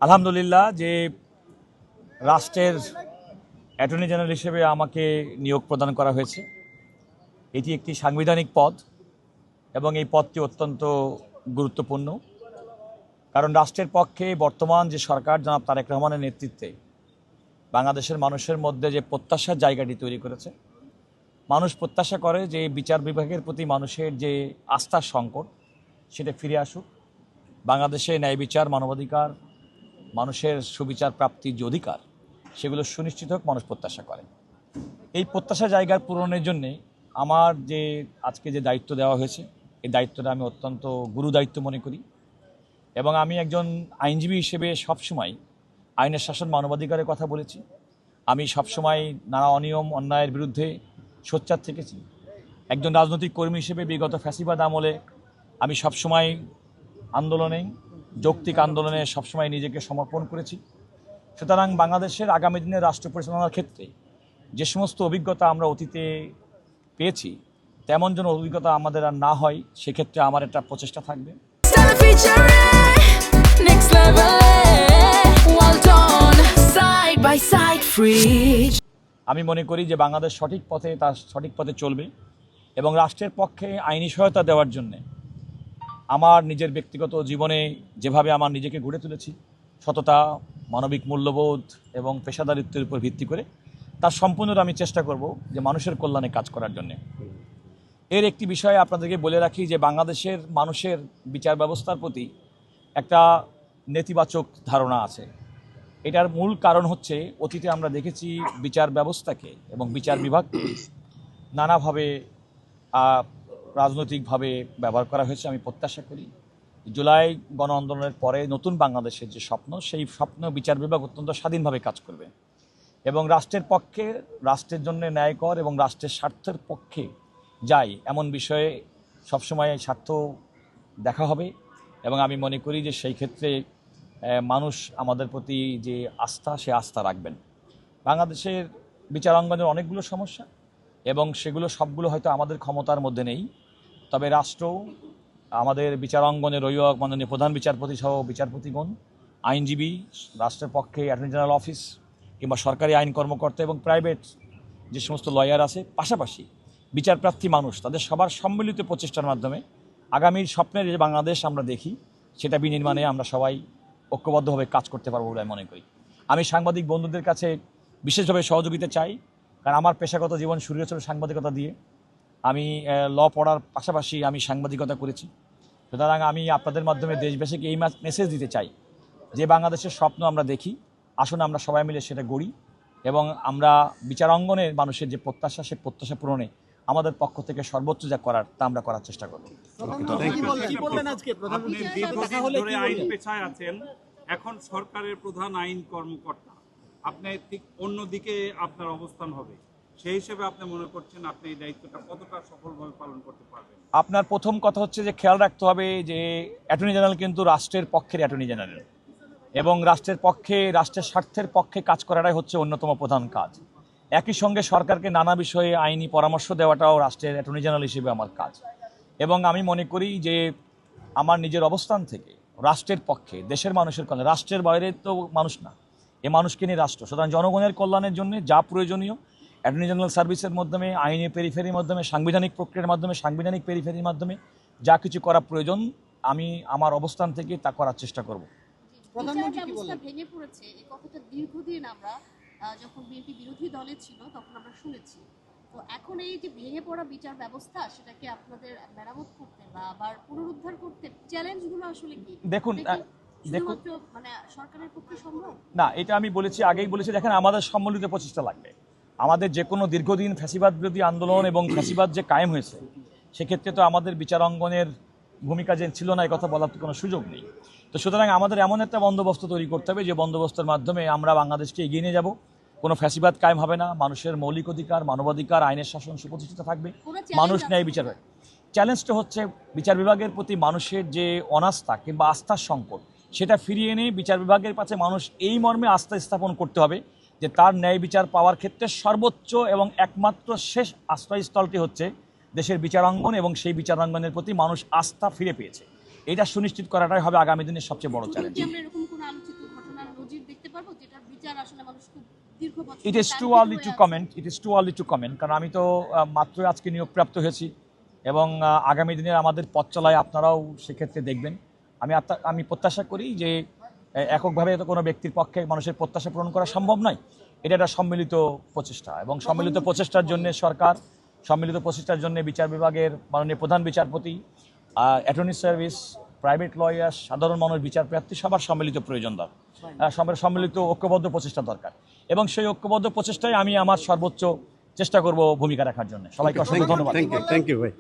আলহামদুলিল্লাহ যে রাষ্ট্রের অ্যাটর্নি জেনারেল হিসেবে আমাকে নিয়োগ প্রদান করা হয়েছে। এটি একটি সাংবিধানিক পদ এবং এই পদটি অত্যন্ত গুরুত্বপূর্ণ, কারণ রাষ্ট্রের পক্ষে বর্তমান যে সরকার জনাব তারেক রহমানের নেতৃত্বে বাংলাদেশের মানুষের মধ্যে যে প্রত্যাশার জায়গাটি তৈরি করেছে, মানুষ প্রত্যাশা করে যে বিচার বিভাগের প্রতি মানুষের যে আস্থার সংকট সেটা ফিরে আসুক। বাংলাদেশে ন্যায় বিচার, মানবাধিকার, মানুষের সুবিচার প্রাপ্তির যে অধিকার সেগুলো সুনিশ্চিত হোক, মানুষ প্রত্যাশা করে। এই প্রত্যাশা জায়গার পূরণের জন্যে আমার যে আজকে যে দায়িত্ব দেওয়া হয়েছে, এই দায়িত্বটা আমি অত্যন্ত গুরু দায়িত্ব মনে করি এবং আমি একজন আইনজীবী হিসেবে সবসময় আইনের শাসন, মানবাধিকারের কথা বলেছি। আমি সবসময় নানা অনিয়ম অন্যায়ের বিরুদ্ধে সোচ্চার থেকেছি। একজন রাজনৈতিক কর্মী হিসেবে বিগত ফ্যাসিবাদ আমলে আমি সবসময় আন্দোলনে, যৌক্তিক আন্দোলনে সবসময় নিজেকে সমর্পণ করেছি। সুতরাং বাংলাদেশের আগামী দিনের রাষ্ট্র পরিচালনার ক্ষেত্রে যে সমস্ত অভিজ্ঞতা আমরা অতীতে পেয়েছি, তেমন যেন অভিজ্ঞতা আমাদের আর না হয়, সেক্ষেত্রে আমার একটা প্রচেষ্টা থাকবে। আমি মনে করি যে বাংলাদেশ সঠিক পথে চলবে এবং রাষ্ট্রের পক্ষে আইনি সহায়তা দেওয়ার জন্যে আমার নিজের ব্যক্তিগত জীবনে যেভাবে আমার নিজেকে গড়ে তুলেছি, সততা, মানবিক মূল্যবোধ এবং পেশাদারিত্বের উপর ভিত্তি করে, তার সম্পূর্ণ আমি চেষ্টা করব যে মানুষের কল্যাণে কাজ করার জন্যে। এর একটি বিষয়ে আপনাদেরকে বলে রাখি যে বাংলাদেশের মানুষের বিচার ব্যবস্থার প্রতি একটা নেতিবাচক ধারণা আছে। এটার মূল কারণ হচ্ছে অতীতে আমরা দেখেছি বিচার ব্যবস্থাকে এবং বিচার বিভাগকে নানাভাবে রাজনৈতিকভাবে ব্যবহার করা হয়েছে। আমি প্রত্যাশা করি জুলাই গণ আন্দোলনের পরে নতুন বাংলাদেশের যে স্বপ্ন, সেই স্বপ্ন বিচার বিভাগ অত্যন্ত স্বাধীনভাবে কাজ করবে এবং রাষ্ট্রের পক্ষে, রাষ্ট্রের জন্য ন্যায়কর এবং রাষ্ট্রের স্বার্থের পক্ষে যাই এমন বিষয়ে সবসময় স্বার্থ দেখা হবে এবং আমি মনে করি যে সেই ক্ষেত্রে মানুষ আমাদের প্রতি যে আস্থা, সে আস্থা রাখবেন। বাংলাদেশের বিচারাঙ্গনের অনেকগুলো সমস্যা এবং সেগুলো সবগুলো হয়তো আমাদের ক্ষমতার মধ্যে নেই, তবে রাষ্ট্র, আমাদের বিচারাঙ্গনের অভিভাবক মাননীয় প্রধান বিচারপতি সহ বিচারপতিগণ, আইনজীবী, রাষ্ট্রের পক্ষে অ্যাটর্নি জেনারেল অফিস কিংবা সরকারি আইন কর্মকর্তা এবং প্রাইভেট যে সমস্ত লয়ার আছে, পাশাপাশি বিচারপ্রার্থী মানুষ, তাদের সবার সম্মিলিত প্রচেষ্টার মাধ্যমে আগামীর স্বপ্নের যে বাংলাদেশ আমরা দেখি, সেটা বিনির্মাণে আমরা সবাই ঐক্যবদ্ধভাবে কাজ করতে পারবো বলে মনে করি। আমি সাংবাদিক বন্ধুদের কাছে বিশেষভাবে সহযোগিতা চাই, কারণ আমার পেশাগত জীবন শুরু হয়েছিল সাংবাদিকতা দিয়ে। আমি ল পড়ার পাশাপাশি আমি সাংবাদিকতা করেছি। সুতরাং আমি আপনাদের মাধ্যমে দেশবাসীকে এই মেসেজ দিতে চাই যে বাংলাদেশের স্বপ্ন আমরা দেখি, আসুন আমরা সবাই মিলে সেটা গড়ি এবং আমরা বিচারাঙ্গনের মানুষের যে প্রত্যাশা, সে প্রত্যাশা পূরণে আমাদের পক্ষ থেকে সর্বোচ্চ যা করার তা আমরা করার চেষ্টা করব। এখন সরকারের প্রধান আইন কর্মকর্তা, আপনি ঠিক অন্যদিকে আপনার অবস্থান হবে, সেই হিসেবে আপনি মনে করছেন আপনি এই দায়িত্বটা কতটা সফলভাবে পালন করতে পারবেন? আপনার প্রথম কথা হচ্ছে যে খেয়াল রাখতে হবে যে অ্যাটর্নি জেনারেল কিন্তু রাষ্ট্রের পক্ষের অ্যাটর্নি জেনারেল এবং রাষ্ট্রের পক্ষে, রাষ্ট্রের স্বার্থের পক্ষে কাজ করাটাই হচ্ছে অন্যতম প্রধান কাজ। একই সঙ্গে সরকারকে নানা বিষয়ে আইনি পরামর্শ দেওয়াটাও রাষ্ট্রের অ্যাটর্নি জেনারেল হিসেবে আমার কাজ এবং আমি মনে করি যে আমার নিজের অবস্থান থেকে রাষ্ট্রের পক্ষে, দেশের মানুষের কল্যাণে, রাষ্ট্রের বাইরে তো মানুষ না, এ মানুষকে নিয়ে রাষ্ট্র, সুতরাং জনগণের কল্যাণের জন্য যা প্রয়োজনীয় অ্যাটর্নি জেনারেল সার্ভিসের মাধ্যমে, আইনি পেরিফেরির মাধ্যমে, সাংবিধানিক প্রক্রিয়ার মাধ্যমে, সাংবিধানিক পেরিফেরির মাধ্যমে যা কিছু করা প্রয়োজন আমি আমার অবস্থান থেকে তা করার চেষ্টা করব। ভেঙে পড়েছে এই কথাটা দীর্ঘদিন আমরা যখন বিএনপি বিরোধী দলে ছিল তখন আমরা শুনেছি। তো এখন এই যে ভেঙে পড়া বিচার ব্যবস্থা, সেটাকে আপনাদের মেরামত করতে বা আবার পুনরুদ্ধার করতে চ্যালেঞ্জগুলো আসলে কি? দেখুন মানে সরকারের পক্ষে সম্ভব না, এটা আমি বলেছি, আগেই বলেছি। দেখেন, আমাদের সম্মিলিত প্রচেষ্টা লাগবে। আমাদের যে কোনো দীর্ঘদিন ফ্যাসিবাদ বিরোধী আন্দোলন এবং ফ্যাসিবাদ যে কায়েম হয়েছে, সেক্ষেত্রে তো আমাদের বিচারাঙ্গনের ভূমিকা যে ছিল না, এই কথা বলার তো কোনো সুযোগ নেই। তো সুতরাং আমাদের এমন একটা বন্দোবস্ত তৈরি করতে হবে যে বন্দোবস্তের মাধ্যমে আমরা বাংলাদেশকে এগিয়ে নিয়ে যাব। কোনো ফ্যাসিবাদ কায়েম হবে না, মানুষের মৌলিক অধিকার, মানবাধিকার, আইনের শাসন সুপ্রতিষ্ঠিত থাকবে, মানুষ ন্যায় বিচার হবে। চ্যালেঞ্জটা হচ্ছে বিচার বিভাগের প্রতি মানুষের যে অনাস্থা কিংবা আস্থার সংকট, সেটা ফিরিয়ে এনে বিচার বিভাগের কাছে মানুষ এই মর্মে আস্থা স্থাপন করতে হবে যে তার ন্যায় বিচার পাওয়ার ক্ষেত্রে সর্বোচ্চ এবং একমাত্র শেষ আশ্রয়স্থলটি হচ্ছে দেশের বিচারাঙ্গন এবং সেই বিচারাঙ্গনের প্রতি মানুষ আস্থা ফিরে পেয়েছে। এটা সুনিশ্চিত করাটাই হবে আগামী দিনের সবচেয়ে বড় চ্যালেঞ্জ। পারবো যেটার বিচার আসলে মানুষ খুব দীর্ঘ বছর ইট ইজ ধরে টু টার্গেট আর্লি হয়ে টু আছে? কমেন্ট কারণ আমি তো মাত্র আজকে নিয়োগপ্রাপ্ত হয়েছি এবং আগামী দিনে আমাদের পথ চলায় আপনারাও সেক্ষেত্রে দেখবেন। আমি প্রত্যাশা করি যে এককভাবে তো কোনো ব্যক্তির পক্ষে মানুষের প্রত্যাশা পূরণ করা সম্ভব নয়। এটা একটা সম্মিলিত প্রচেষ্টা এবং সম্মিলিত প্রচেষ্টার জন্য সরকার, সম্মিলিত প্রচেষ্টার জন্য বিচার বিভাগের মাননীয় প্রধান বিচারপতি, অ্যাটর্নি সার্ভিস, প্রাইভেট লয়ার, সাধারণ মানুষ, বিচার প্রার্থী সবার সম্মিলিত প্রয়োজন দরকার, সম্মিলিত ঐক্যবদ্ধ প্রচেষ্টা দরকার এবং সেই ঐক্যবদ্ধ প্রচেষ্টায় আমি আমার সর্বোচ্চ চেষ্টা করব ভূমিকা রাখার জন্য। সবাইকে অসংখ্য ধন্যবাদ। থ্যাংক ইউ ভাই।